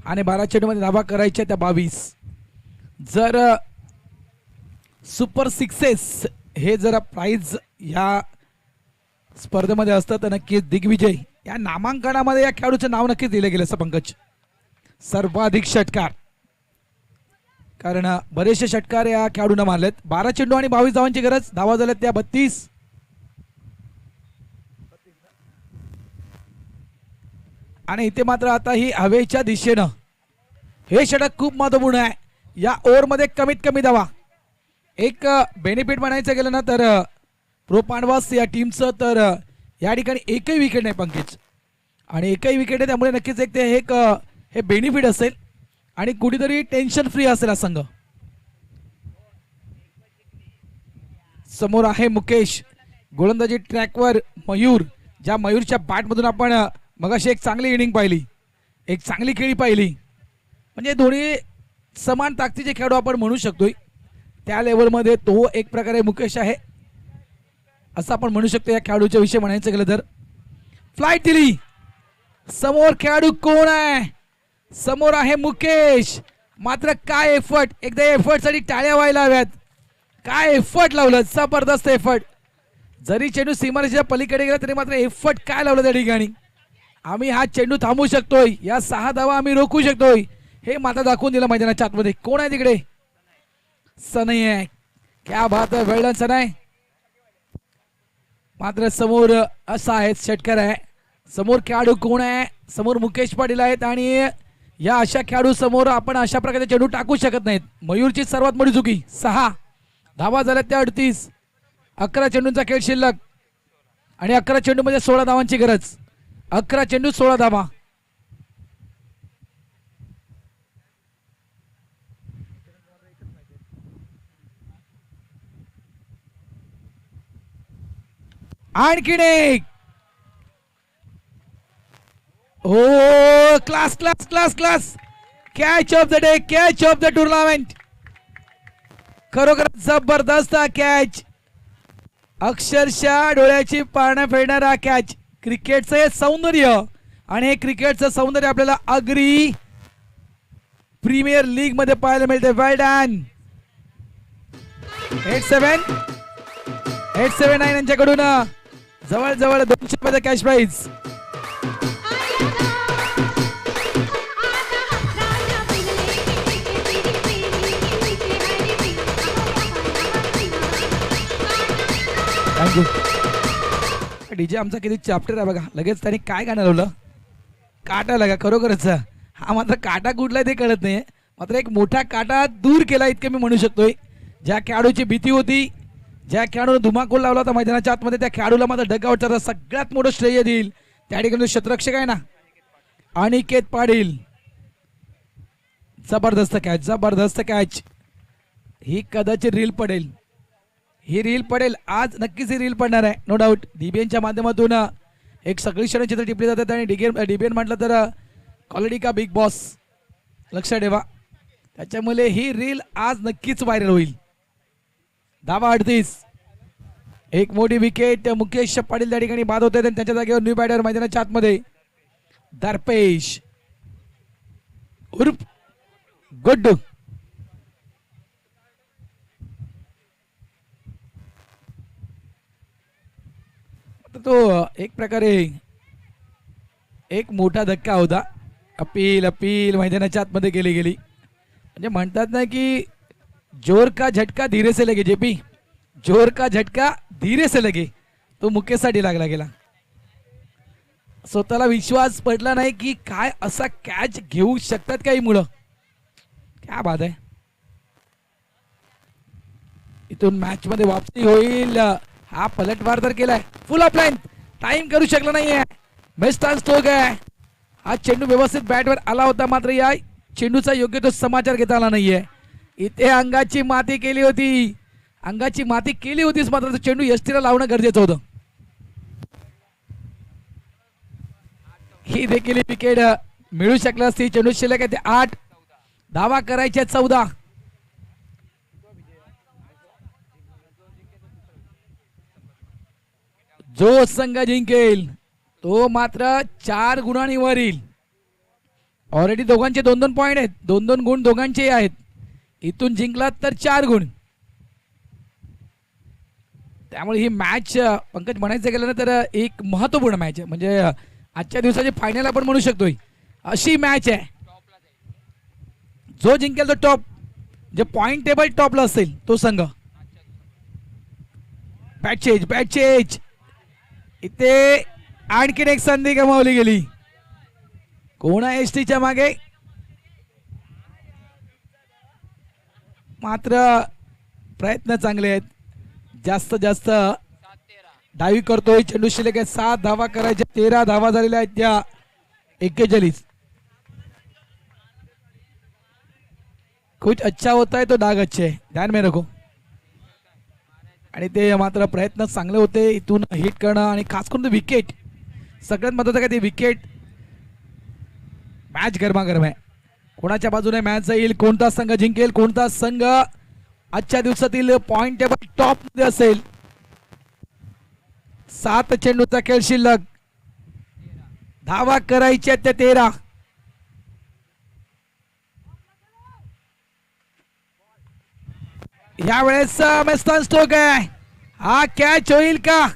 Speaker 8: आणि 12 चेंडू मध्ये धावा करायच्या त्या 22. जर सुपर सिक्सेस हे जर प्राइज या स्पर्धेमध्ये असतं तर नक्कीच दिग्विजय या नामांकनामध्ये या खेळाडूचं नाव नक्कीच दिलं गेलं असं पंकज. सर्वाधिक षटकार, कारण बरेचसे षटकार या खेळाडूंना मारलेत. 12 चेंडू आणि 22 धावांची गरज. धावा झाल्यात त्या 32. आणि इथे मात्र आता ही हवेच्या दिशेनं हे षटक खूप महत्वपूर्ण आहे. या ओव्हरमध्ये कमीत कमी धावा. एक बेनिफिट म्हणायचं गेलं ना तर प्रो पांडवास या टीमचं तर या ठिकाणी एकही विकेट नाही पंकज, आणि एकही विकेट आहे त्यामुळे नक्कीच एक ते एक हे बेनिफिट असेल आणि कुठेतरी टेन्शन फ्री असेल हा संघ. समोर आहे मुकेश, गोलंदाजी ट्रॅकवर मयूर. ज्या मयूरच्या बॅटमधून आपण मगाशी एक चांगली इनिंग पाहिली, एक चांगली खेळी पाहिली. म्हणजे दोन्ही समान ताकदीचे खेळाडू आपण म्हणू शकतोय. त्या लेवलमध्ये तो एक प्रकारे मुकेश आहे असं आपण म्हणू शकतो. या खेळाडूच्या विषयी म्हणायचं गेलं तर फ्लाईट दिली. समोर खेळाडू कोण आहे? समोर आहे मुकेश. मात्र काय एफर्ट, एकदा एफर्ट साठी टाळ्या व्हायला हव्यात. काय एफर्ट लावलं, जबरदस्त एफर्ट. जरी चेंडू सीमारेषेच्या पलीकडे गेला तरी मात्र एफर्ट काय लावलं त्या ठिकाणी. आम्ही हा चेंडू थांबवू शकतोय, या 6 धावा आम्ही रोखू शकतोय हे मात्र दाखवून दिलं मैदानाच्या आतमध्ये. कोण आहे तिकडे? सनई आहे. क्या बात आहे, वेळ सनई. मात्र समोर असा आहे षटकार आहे. समोर खेळाडू कोण आहे? समोर मुकेश पाटील आहेत आणि या अशा खेळाडू समोर आपण अशा प्रकारे चेंडू टाकू शकत नाहीत. मयूरची सर्वात मोठी चुकी. 6 धावा झाल्या त्या 38. 11 चेंडूंचा खेळ शिल्लक आणि 11 चेंडू मध्ये 16 धावांची गरज. 11 चेंडू 16 धावा. आणखीन एक. हो, class class class class. Catch of the day, catch of the tournament. खरोखर जबरदस्त कॅच, अक्षरशः डोळ्याची पारणं फेडणारा कॅच. क्रिकेटचं हे सौंदर्य आणि हे क्रिकेटचं सौंदर्य आपल्याला अग्री प्रीमियर लीग मध्ये पाहायला मिळते. वेल डन. 879 यांच्याकडून जवळजवळ 200 रुपयाचा कॅश प्राइज. थँक्यू. डीजे आमचा किती चॅप्टर आहे बघा. लगेच त्याने काय गाणं लावलं, काटा लागा. खरोखरच हा मात्र काटा कुठला ते कळत नाही. मात्र एक मोठा काटा दूर केला इतके मी म्हणू शकतोय. ज्या खेळाडूची भीती होती, ज्या खेळाडूने धुमाकूळ लावला होता मैदानाच्या आतमध्ये, त्या खेळाडूला मात्र डगआउटचा सगळ्यात मोठं श्रेय देईल. त्या ठिकाणी क्षेत्ररक्षक आहे ना अनिकेत पाटील. जबरदस्त कॅच, जबरदस्त कॅच. ही कदाचित रील पडेल, ही रील पडेल आज, नक्कीच ही रील पडणार आहे नो डाऊट. डीबीएनच्या माध्यमातून एक सगळी षटचित्र टिपली जातात आणि डीबीएन म्हटलं तर क्वालिटी का बिग बॉस लक्षात ठेवा. त्याच्यामुळे ही रील आज नक्कीच व्हायरल होईल. धावा 38. एक मोठी विकेट. मुकेश पाटील त्या ठिकाणी बाद होते. त्यांच्या जागेवर न्यू बॅटर मैदानाच्या आतमध्ये दर्पेश. उर्फ गुड्डू. आता तो एक प्रकारे एक मोठा धक्का होता. अपील मैदानाच्या आतमध्ये गेली. म्हणजे म्हणतात ना की जोर का झटका धीरे से लगे. जेपी, जोर का झटका धीरे से लगे. तो मुकेसाठी लागला गेला. स्वतःला विश्वास पडला नाही की काय असा कॅच घेऊ शकतात काही मुलं. क्या बात आहे. इथून मॅच मध्ये वापसी होईल. हा पलटवार तर केलाय. फुल ऑफ लाईन. टाइम करू शकला नाहीये. बेस्ट स्ट्रोक आहे. हा चेंडू व्यवस्थित बॅटवर आला होता, मात्र या चेंडूचा योग्य तो समाचार घेता आला नाहीये. इथे अंगाची माती केली होतीच, मात्र चेंडू यष्टीला लावणं गरजेचं होतं. ही देखील विकेट मिळू शकला असती. चेंडू शिल्लक आहे ते 8. धावा करायच्या 14. जो संघ जिंकेल तो मात्र 4 गुणांनी वर येईल. ऑलरेडी दोघांचे 2-2 पॉइंट आहेत. 2-2 गुण दोघांचे आहेत. इथून जिंकलात तर 4 गुण. त्यामुळे ही मॅच पंकज म्हणायचं गेलं ना तर एक महत्वपूर्ण मॅच आहे. म्हणजे आजच्या दिवसाची फायनल आपण म्हणू शकतोय अशी मॅच आहे. जो जिंकेल तो टॉप, जे पॉइंट टेबल टॉपला असेल तो संघ. Bat change. इथे आणखीन एक संधी गमावली गेली. कोण आहे एसटीच्या मागे? मात्र प्रयत्न चांगले आहेत. जास्त डावी करतोय. चेंडू शिल्लक आहे 7 धावा करायच्या. 13 धावा झालेल्या आहेत त्या 41. कुछ अच्छा होता है तो डाग अच्छे, ध्यान में रखो. आणि ते मात्र प्रयत्न चांगले होते इथून हिट करणं, आणि खास करून विकेट. सगळ्यात महत्वाचं काय ते विकेट. मॅच गरमागरम आहे. कोणाच्या बाजूने मॅच जाईल, कोणता संघ जिंकेल, कोणता संघ आजच्या दिवसातील पॉइंट टेबल टॉप मध्ये असेल. 7 चेंडूचा खेळ शिल्लक. धावा करायच्या त्या 13. यावेळेस मस्तान स्ट्रोक आहे. हा कॅच होईल का?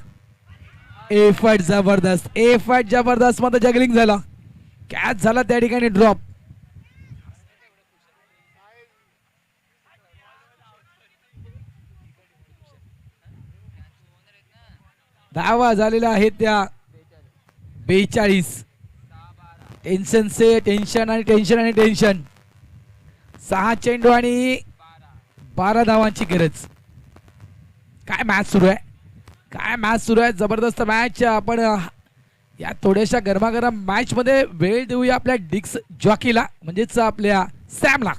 Speaker 8: एफर्ट जबरदस्त मध्ये जगलिंग झाला. कॅच झाला त्या ठिकाणी ड्रॉप. धावा झालेल्या आहेत त्या 42. टेन्शन. 6 चेंडू आणि 12 धावांची गरज. काय मॅच सुरू आहे. जबरदस्त मॅच. आपण या थोड्याशा गरमागरम मॅच मध्ये वेळ देऊया आपल्या डिक्स जॉकीला, म्हणजेच आपल्या सॅमला.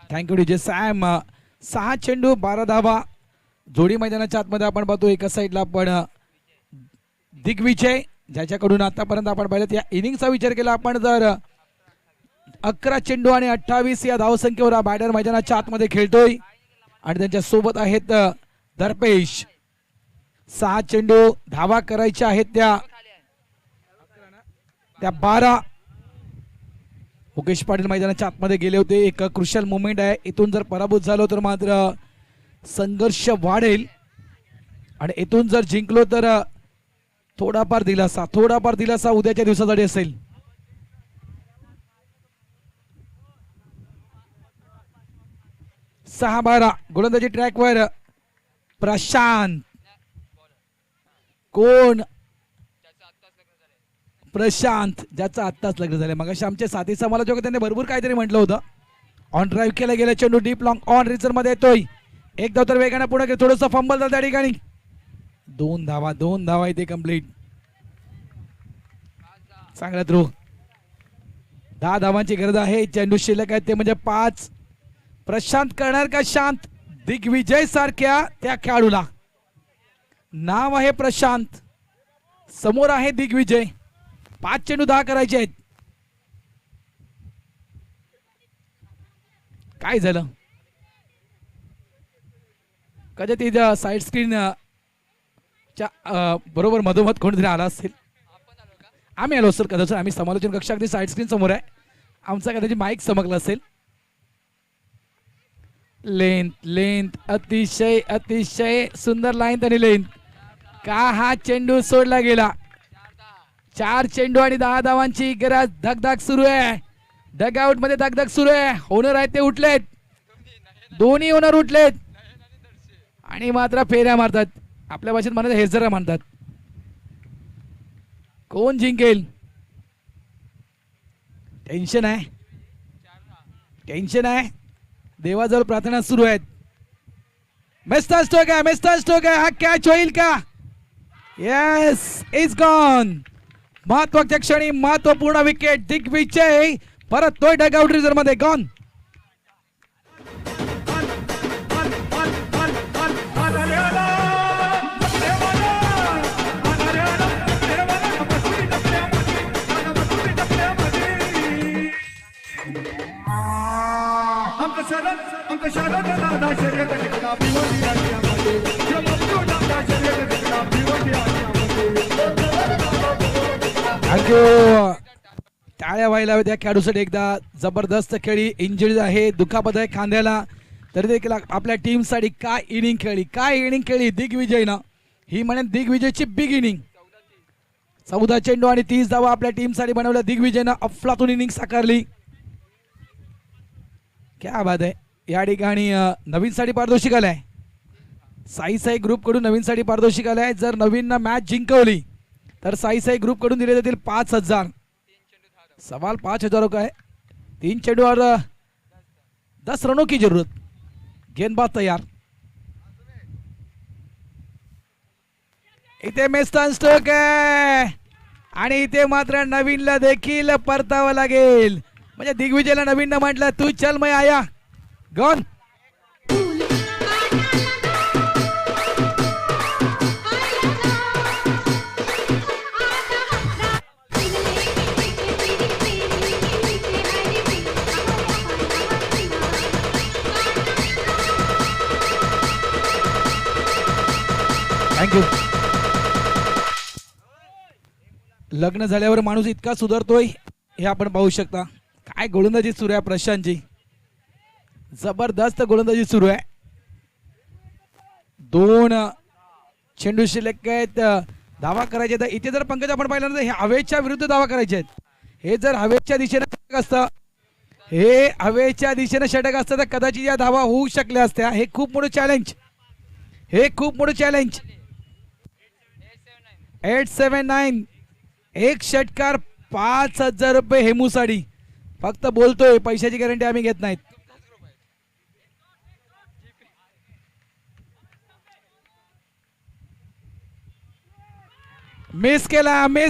Speaker 8: Thank you DJ Sam. 6 चेंडू 12 धावा. जोडी मैदानाच्या आतमध्ये आपण पाहतो एका साईडला आपण दिग्विजय, ज्याच्याकडून आतापर्यंत आपण पाहिलं या इनिंगचा विचार केला आपण तर 11 चेंडू आणि 28 या धावसंख्येवर हा बॅटर मैदानाच्या आतमध्ये खेळतोय. आणि त्यांच्या सोबत आहेत दर्पेश. 6 चेंडू धावा करायच्या आहेत त्या 12. मुकेश पाटील मैदानाच्या आतमध्ये गेले होते. एक क्रुशियल मोमेंट आहे. इथून जर पराभूत झालो तर मात्र संघर्ष वाढेल, आणि इथून जर जिंकलो तर थोडाफार दिलासा उद्याच्या दिवसासाठी असेल. सहा 12 गोलंदाजी ट्रॅकवर प्रशांत. कोण? प्रशांत, ज्याचं आत्ताच लग्न झालं. मग आमचे साथी समालोचक त्यांनी भरपूर काहीतरी म्हटलं होतं. ऑन ड्राईव्ह केला गेला चेंडू डीप लॉंग ऑन रिझर मध्ये येतोय. एक धाव तर वेगाने पुढे गेलं, थोडंसं फंबल झालं त्या ठिकाणी. 2 धावा इथे कंप्लीट. चांगला थ्रो. 10 धावांची गरज आहे. चेंडू शिल्लक आहे ते म्हणजे 5. प्रशांत करणार का शांत? दिग्विजय सारख्या त्या खेळाडूला. नाव आहे प्रशांत, समोर आहे दिग्विजय. 5 चेंडू 10 करायचे आहेत. काय झालं? कधी तिच्या साईड स्क्रीन च्या बरोबर मधोमध कोणतरी आला असेल. आम्ही आलो सर कदाचित. आम्ही समालोचन कक्षा अगदी साईड स्क्रीन समोर आहे. आमचा कदाचित माईक चमकला असेल. लेंथ अतिशय अतिशय सुंदर लाईन आणि लेंथ. का हा चेंडू सोडला गेला. 4 चेंडू आणि 10 धावांची गरज. धगधग सुरू आहे. डगआउट मध्ये धगधग सुरू आहे. ओनर आहेत ते उठलेत. दोन्ही ओनर उठलेत आणि मात्र फेऱ्या मारतात. आपल्या भाषेत म्हणतात हेजरा म्हणतात. कोण जिंकेल? टेन्शन आहे, टेन्शन आहे. देवाजवळ प्रार्थना सुरू आहेत. मेस्टर स्ट्रोक आहे, मेस्टर स्ट्रोक आहे. हा कॅच होईल का? Yes, is gone. महत्वाच्या क्षणी महत्वपूर्ण विकेट. दिग्विजय परत तोय डगआउट रिझर्व मध्ये. गॉन. थँक्यू. टाळ्या व्हायला हव्या त्या खेळाडूसाठी. एकदा जबरदस्त खेळी. इंजुरी आहे, दुखापत आहे खांद्याला, तरी देखील आपल्या टीमसाठी काय इनिंग खेळली, काय इनिंग खेळली दिग्विजयनं. ही म्हणे दिग्विजयची बिग इनिंग. 14 चेंडू आणि 30 धावा आपल्या टीमसाठी बनवल्या दिग्विजयनं. अफलातून इनिंग साकारली. क्या बात आहे. या ठिकाणी नवीन साठी पारितोषिक आलाय. साई ग्रुप कडून नवीन साठी पारितोषिक आलाय. जर नवीन मॅच जिंकवली तर साई ग्रुप कडून दिले जातील 5,000. सवाल 5,000 का है. 3 चेंडू और 10 रनों की जरूरत. गेंदबाज तैयार. इथे मेस्टन स्ट्रोक आहे आणि इथे मात्र नवीनला देखील परतावं लागेल. म्हणजे दिग्विजयला नवीन म्हटलं तू चल मैं आया. गॉन. थँक्यू. लग्न झाल्यावर माणूस इतका सुधारतोय हे आपण पाहू शकता. काय गोलंदाजी सुरू आहे प्रशांतची. जबरदस्त गोलंदाजी सुरू आहे. 2 चेंडू शिल्लक आहेत. धावा करायचे तर इथे जर पंकज आपण पाहिलं ना, हे हवेच्या विरुद्ध धावा करायचे आहेत. हे जर हवेच्या दिशेने षटक असतं, हे हवेच्या दिशेने षटक असतं तर कदाचित या धावा होऊ शकल्या असत्या. हे खूप मोठं चॅलेंज, हे खूप मोठं चॅलेंज. 879 एक षटकार 5,000 रुपये हेमूसाठी. फक्त बोलतोय, पैशाची गॅरंटी आम्ही घेत नाहीत. मिस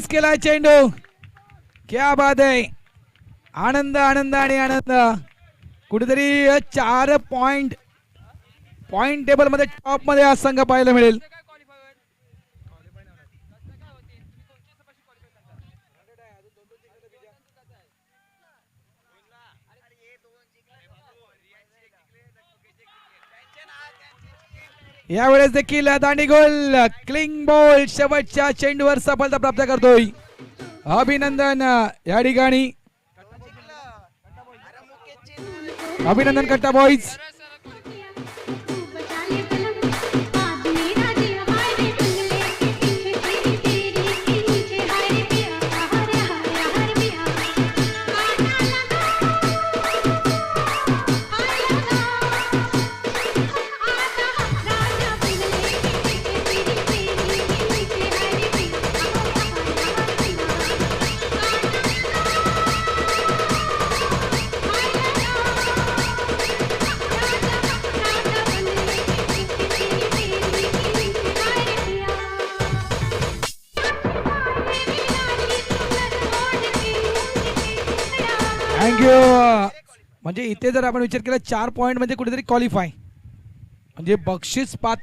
Speaker 8: केला चेंडू. क्या बात आहे. आनंद आनंद आणि आनंद. कुठेतरी 4 पॉइंट टेबल मध्ये टॉप मध्ये हा संघ पाहायला मिळेल. यावेळेस देखील दांडी गोल. क्लिंग बॉल शेवटच्या चेंडूवर सफलता प्राप्त करतोय. अभिनंदन. या ठिकाणी अभिनंदन कट्टा बॉईज. थँक्यू. म्हणजे इथे जर आपण विचार केला 4 पॉईंट म्हणजे कुठेतरी क्वालिफाय म्हणजे बक्षीस पात्र